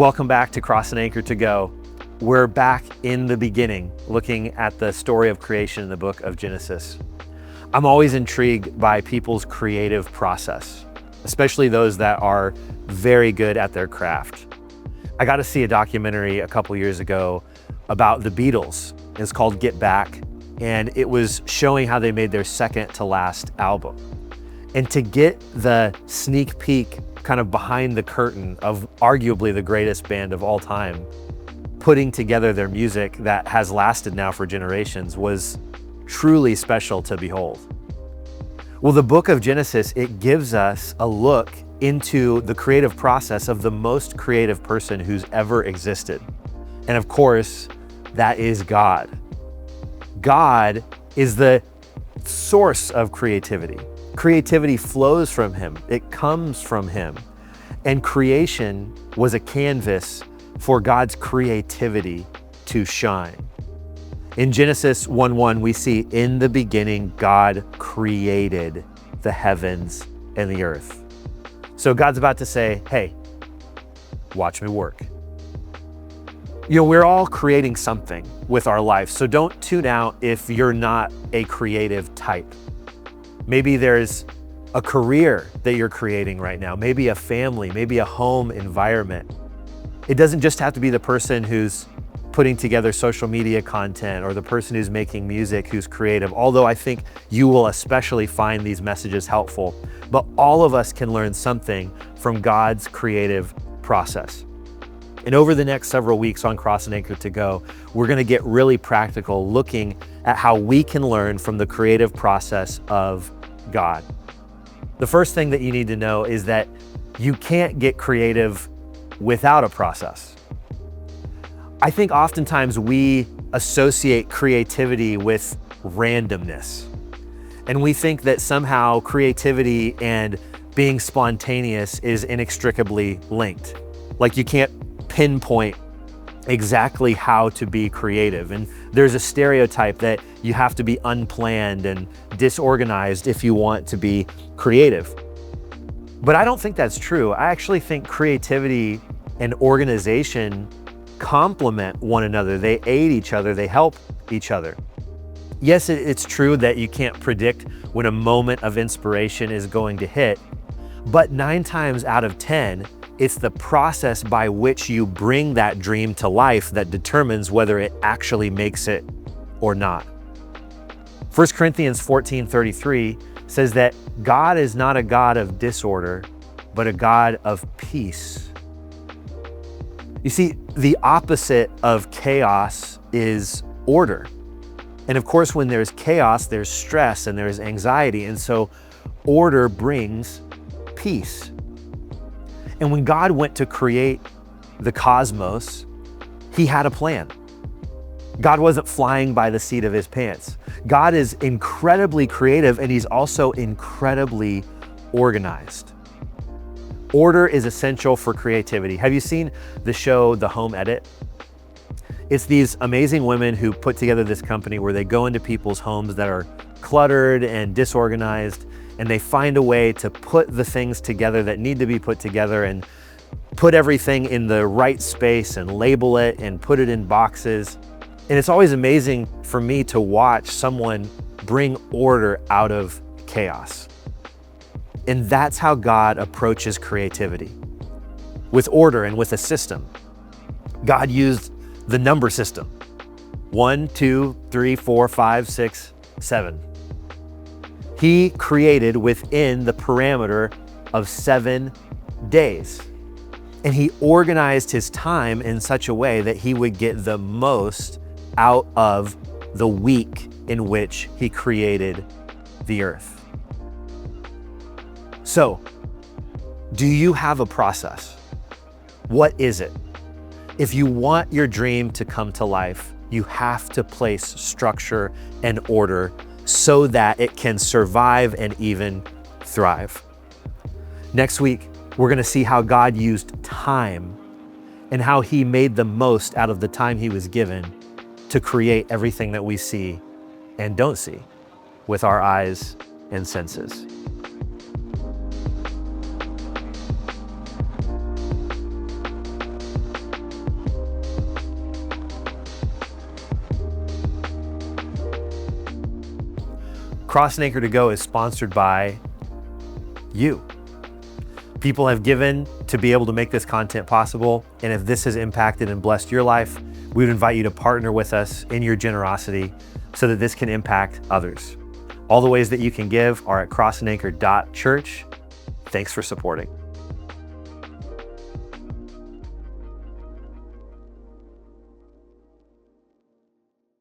Welcome back to Cross and Anchor to Go. We're back in the beginning, looking at the story of creation in the book of Genesis. I'm always intrigued by people's creative process, especially those that are very good at their craft. I got to see a documentary a couple years ago about the Beatles. It's called Get Back, and it was showing how they made their second to last album. And to get the sneak peek kind of behind the curtain of arguably the greatest band of all time, putting together their music that has lasted now for generations was truly special to behold. Well, the book of Genesis, it gives us a look into the creative process of the most creative person who's ever existed. And of course, that is God. God is the source of creativity. Creativity flows from him. It comes from him. And creation was a canvas for God's creativity to shine. In Genesis 1:1, we see, in the beginning, God created the heavens and the earth. So God's about to say, hey, watch me work. We're all creating something with our life. So don't tune out if you're not a creative type. Maybe there's a career that you're creating right now, maybe a family, maybe a home environment. It doesn't just have to be the person who's putting together social media content or the person who's making music who's creative, although I think you will especially find these messages helpful. But all of us can learn something from God's creative process. And over the next several weeks on Cross and Anchor to Go, we're going to get really practical, looking at how we can learn from the creative process of God. The first thing that you need to know is that you can't get creative without a process. I think oftentimes we associate creativity with randomness. And we think that somehow creativity and being spontaneous is inextricably linked. Like you can't pinpoint exactly how to be creative. And there's a stereotype that you have to be unplanned and disorganized if you want to be creative. But I don't think that's true. I actually think creativity and organization complement one another. They aid each other, they help each other. Yes, it's true that you can't predict when a moment of inspiration is going to hit, but 9 times out of 10, it's the process by which you bring that dream to life that determines whether it actually makes it or not. 1 Corinthians 14:33 says that God is not a God of disorder, but a God of peace. You see, the opposite of chaos is order. And of course, when there's chaos, there's stress and there's anxiety. And so order brings peace. And when God went to create the cosmos, he had a plan. God wasn't flying by the seat of his pants. God is incredibly creative, and he's also incredibly organized. Order is essential for creativity. Have you seen the show The Home Edit? It's these amazing women who put together this company where they go into people's homes that are cluttered and disorganized, and they find a way to put the things together that need to be put together and put everything in the right space and label it and put it in boxes. And it's always amazing for me to watch someone bring order out of chaos. And that's how God approaches creativity, with order and with a system. God used the number system: 1, 2, 3, 4, 5, 6, 7. He created within the parameter of 7 days. And he organized his time in such a way that he would get the most out of the week in which he created the earth. So, do you have a process? What is it? If you want your dream to come to life, you have to place structure and order so that it can survive and even thrive. Next week, we're going to see how God used time and how he made the most out of the time he was given to create everything that we see and don't see with our eyes and senses. Cross and Anchor to Go is sponsored by you. People have given to be able to make this content possible. And if this has impacted and blessed your life, we would invite you to partner with us in your generosity so that this can impact others. All the ways that you can give are at crossandanchor.church. Thanks for supporting.